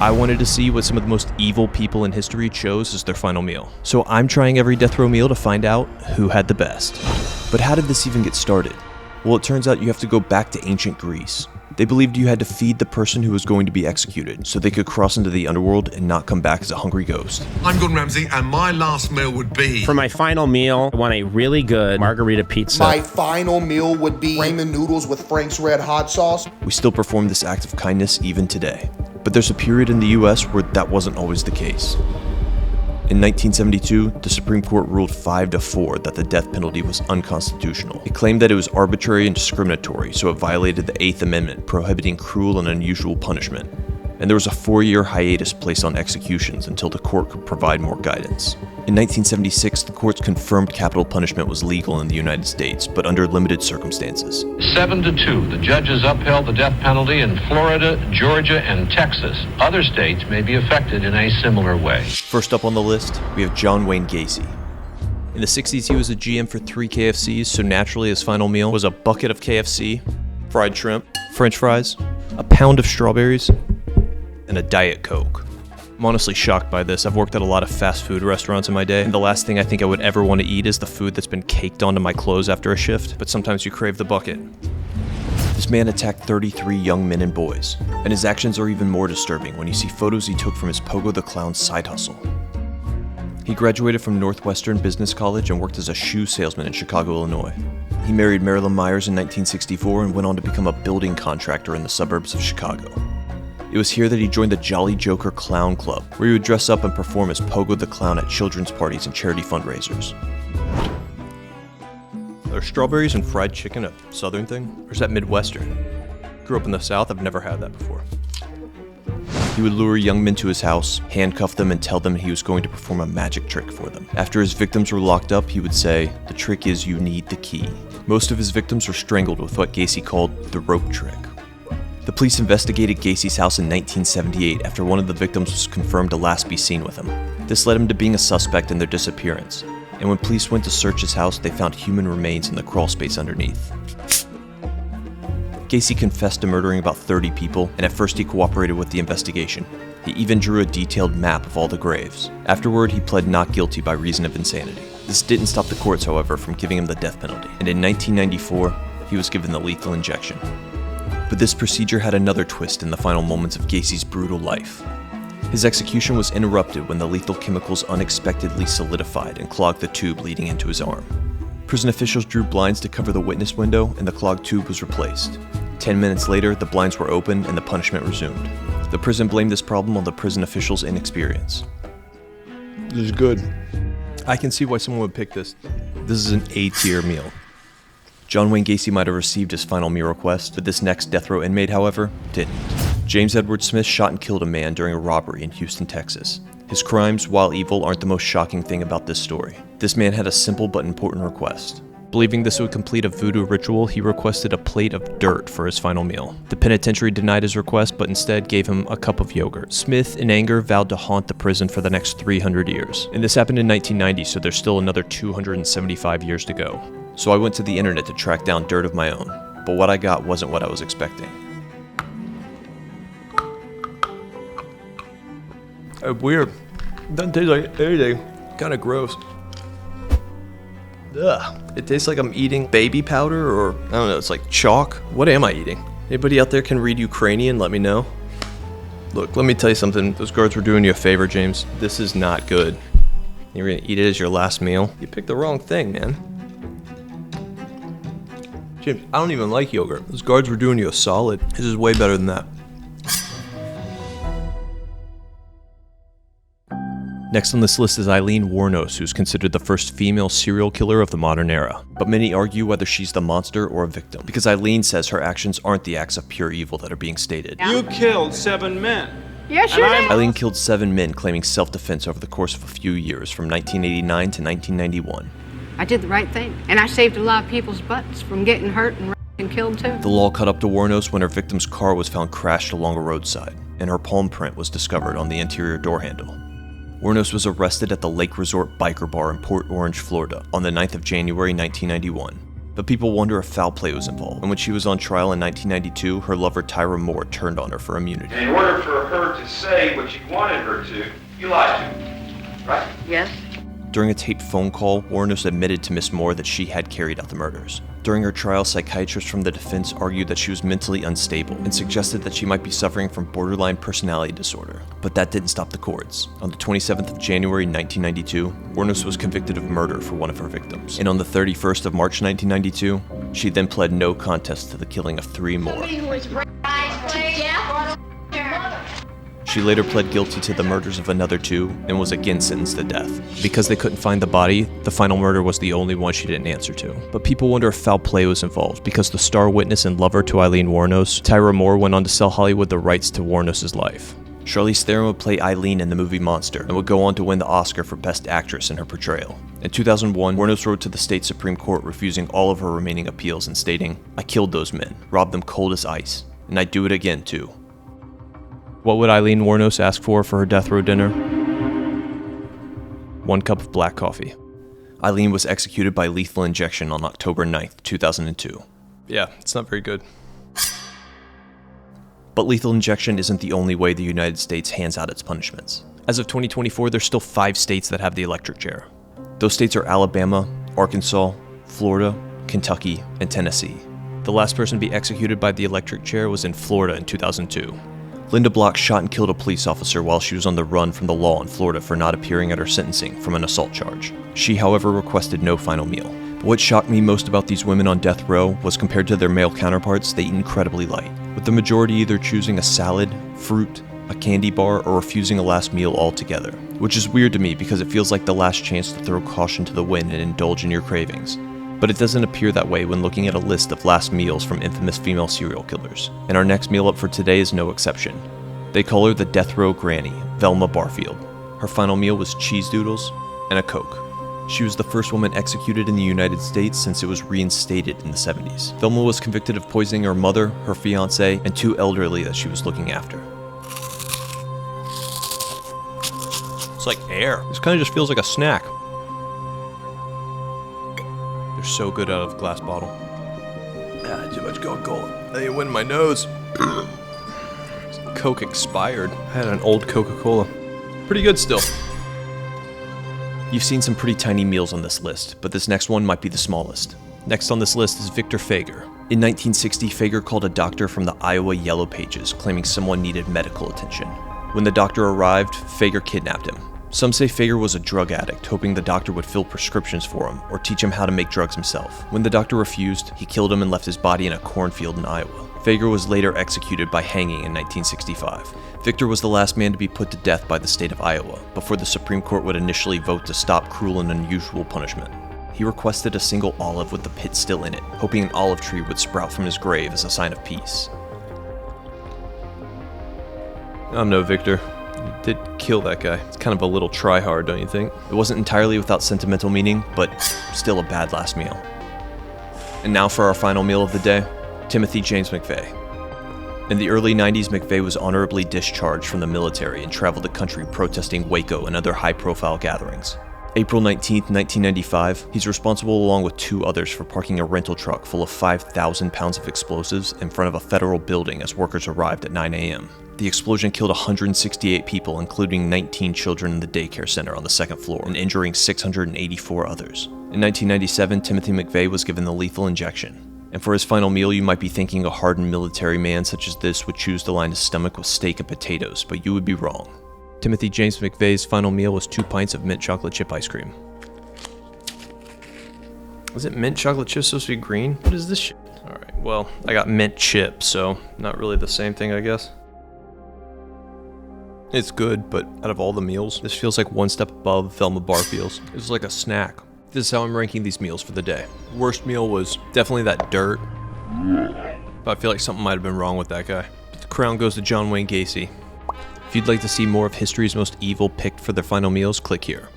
I wanted to see what some of the most evil people in history chose as their final meal. So I'm trying every death row meal to find out who had the best. But how did this even get started? Well, it turns out you have to go back to ancient Greece. They believed you had to feed the person who was going to be executed so they could cross into the underworld and not come back as a hungry ghost. I'm Gordon Ramsay, and my last meal would be... For my final meal, I want a really good margarita pizza. My final meal would be ramen noodles with Frank's Red Hot sauce. We still perform this act of kindness even today. But there's a period in the US where that wasn't always the case. In 1972, the Supreme Court ruled 5-4 that the death penalty was unconstitutional. It claimed that it was arbitrary and discriminatory, so it violated the 8th Amendment, prohibiting cruel and unusual punishment. And there was a 4-year hiatus placed on executions until the court could provide more guidance. In 1976, the courts confirmed capital punishment was legal in the United States, but under limited circumstances. 7-2, the judges upheld the death penalty in Florida, Georgia, and Texas. Other states may be affected in a similar way. First up on the list, we have John Wayne Gacy. In the 60s, he was a GM for 3 KFCs, so naturally his final meal was a bucket of KFC, fried shrimp, French fries, a pound of strawberries, and a Diet Coke. I'm honestly shocked by this. I've worked at a lot of fast food restaurants in my day, and the last thing I think I would ever want to eat is the food that's been caked onto my clothes after a shift, but sometimes you crave the bucket. This man attacked 33 young men and boys, and his actions are even more disturbing when you see photos he took from his Pogo the Clown side hustle. He graduated from Northwestern Business College and worked as a shoe salesman in Chicago, Illinois. He married Marilyn Myers in 1964 and went on to become a building contractor in the suburbs of Chicago. It was here that he joined the Jolly Joker Clown Club, where he would dress up and perform as Pogo the Clown at children's parties and charity fundraisers. Are strawberries and fried chicken a southern thing? Or is that Midwestern? Grew up in the South, I've never had that before. He would lure young men to his house, handcuff them, and tell them he was going to perform a magic trick for them. After his victims were locked up, he would say, "The trick is you need the key." Most of his victims were strangled with what Gacy called the rope trick. The police investigated Gacy's house in 1978 after one of the victims was confirmed to last be seen with him. This led him to being a suspect in their disappearance, and when police went to search his house, they found human remains in the crawl space underneath. Gacy confessed to murdering about 30 people, and at first he cooperated with the investigation. He even drew a detailed map of all the graves. Afterward, he pled not guilty by reason of insanity. This didn't stop the courts, however, from giving him the death penalty, and in 1994, he was given the lethal injection. But this procedure had another twist in the final moments of Gacy's brutal life. His execution was interrupted when the lethal chemicals unexpectedly solidified and clogged the tube leading into his arm. Prison officials drew blinds to cover the witness window, and the clogged tube was replaced. 10 minutes later, the blinds were opened and the punishment resumed. The prison blamed this problem on the prison officials' inexperience. This is good. I can see why someone would pick this. This is an A-tier meal. John Wayne Gacy might have received his final meal request, but this next death row inmate, however, didn't. James Edward Smith shot and killed a man during a robbery in Houston, Texas. His crimes, while evil, aren't the most shocking thing about this story. This man had a simple but important request. Believing this would complete a voodoo ritual, he requested a plate of dirt for his final meal. The penitentiary denied his request, but instead gave him a cup of yogurt. Smith, in anger, vowed to haunt the prison for the next 300 years. And this happened in 1990, so there's still another 275 years to go. So I went to the internet to track down dirt of my own, but what I got wasn't what I was expecting. Weird. Doesn't taste like anything. Kinda gross. Ugh. It tastes like I'm eating baby powder, or I don't know, it's like chalk. What am I eating? Anybody out there can read Ukrainian? Let me know. Look, let me tell you something. Those guards were doing you a favor, James. This is not good. You're gonna eat it as your last meal? You picked the wrong thing, man. James, I don't even like yogurt. Those guards were doing you a solid. This is way better than that. Next on this list is Aileen Wuornos, who's considered the first female serial killer of the modern era. But many argue whether she's the monster or a victim, because Aileen says her actions aren't the acts of pure evil that are being stated. You killed 7 men. Yes, you did. Aileen killed 7 men, claiming self-defense over the course of a few years, from 1989 to 1991. I did the right thing, and I saved a lot of people's butts from getting hurt and killed too. The law caught up to Wuornos when her victim's car was found crashed along a roadside, and her palm print was discovered on the interior door handle. Wuornos was arrested at the Lake Resort Biker Bar in Port Orange, Florida, on the 9th of January 1991. But people wonder if foul play was involved, and when she was on trial in 1992, her lover Tyra Moore turned on her for immunity. In order for her to say what you wanted her to, you lied to her, right? Yes. During a taped phone call, Wuornos admitted to Miss Moore that she had carried out the murders. During her trial, psychiatrists from the defense argued that she was mentally unstable and suggested that she might be suffering from borderline personality disorder. But that didn't stop the courts. On the 27th of January 1992, Wuornos was convicted of murder for one of her victims. And on the 31st of March 1992, she then pled no contest to the killing of 3 more. She later pled guilty to the murders of another 2 and was again sentenced to death. Because they couldn't find the body, the final murder was the only one she didn't answer to. But people wonder if foul play was involved because the star witness and lover to Aileen Wuornos, Tyra Moore, went on to sell Hollywood the rights to Wuornos' life. Charlize Theron would play Aileen in the movie Monster and would go on to win the Oscar for Best Actress in her portrayal. In 2001, Wuornos wrote to the state Supreme Court refusing all of her remaining appeals and stating, "I killed those men, robbed them cold as ice, and I'd do it again too." What would Aileen Wuornos ask for her death row dinner? 1 cup of black coffee. Aileen was executed by lethal injection on October 9th, 2002. Yeah, it's not very good. But lethal injection isn't the only way the United States hands out its punishments. As of 2024, there's still 5 states that have the electric chair. Those states are Alabama, Arkansas, Florida, Kentucky, and Tennessee. The last person to be executed by the electric chair was in Florida in 2002. Linda Block shot and killed a police officer while she was on the run from the law in Florida for not appearing at her sentencing from an assault charge. She, however, requested no final meal. But what shocked me most about these women on death row was compared to their male counterparts, they eat incredibly light, with the majority either choosing a salad, fruit, a candy bar, or refusing a last meal altogether. Which is weird to me because it feels like the last chance to throw caution to the wind and indulge in your cravings. But it doesn't appear that way when looking at a list of last meals from infamous female serial killers. And our next meal up for today is no exception. They call her the death row granny, Velma Barfield. Her final meal was cheese doodles and a Coke. She was the first woman executed in the United States since it was reinstated in the 70s. Velma was convicted of poisoning her mother, her fiance, and 2 elderly that she was looking after. It's like air. This kind of just feels like a snack. They're so good out of a glass bottle. Ah, too much Coca-Cola. They went in my nose. Coke expired. I had an old Coca-Cola. Pretty good still. You've seen some pretty tiny meals on this list, but this next one might be the smallest. Next on this list is Victor Feguer. In 1960, Feguer called a doctor from the Iowa Yellow Pages, claiming someone needed medical attention. When the doctor arrived, Feguer kidnapped him. Some say Feguer was a drug addict, hoping the doctor would fill prescriptions for him or teach him how to make drugs himself. When the doctor refused, he killed him and left his body in a cornfield in Iowa. Feguer was later executed by hanging in 1965. Victor was the last man to be put to death by the state of Iowa, before the Supreme Court would initially vote to stop cruel and unusual punishment. He requested a single olive with the pit still in it, hoping an olive tree would sprout from his grave as a sign of peace. Oh no, Victor. You did kill that guy. It's kind of a little try-hard, don't you think? It wasn't entirely without sentimental meaning, but still a bad last meal. And now for our final meal of the day, Timothy James McVeigh. In the early 90s, McVeigh was honorably discharged from the military and traveled the country protesting Waco and other high-profile gatherings. April 19, 1995, he's responsible along with 2 others for parking a rental truck full of 5,000 pounds of explosives in front of a federal building as workers arrived at 9 a.m. The explosion killed 168 people, including 19 children in the daycare center on the 2nd floor, and injuring 684 others. In 1997, Timothy McVeigh was given the lethal injection. And for his final meal, you might be thinking a hardened military man such as this would choose to line his stomach with steak and potatoes, but you would be wrong. Timothy James McVeigh's final meal was 2 pints of mint chocolate chip ice cream. Is it mint chocolate chip supposed to be green? What is this shit? Alright, well, I got mint chip, so not really the same thing, I guess. It's good, but out of all the meals, this feels like one step above Velma Barfield's. It's like a snack. This is how I'm ranking these meals for the day. Worst meal was definitely that dirt, but I feel like something might have been wrong with that guy. The crown goes to John Wayne Gacy. If you'd like to see more of history's most evil picked for their final meals, click here.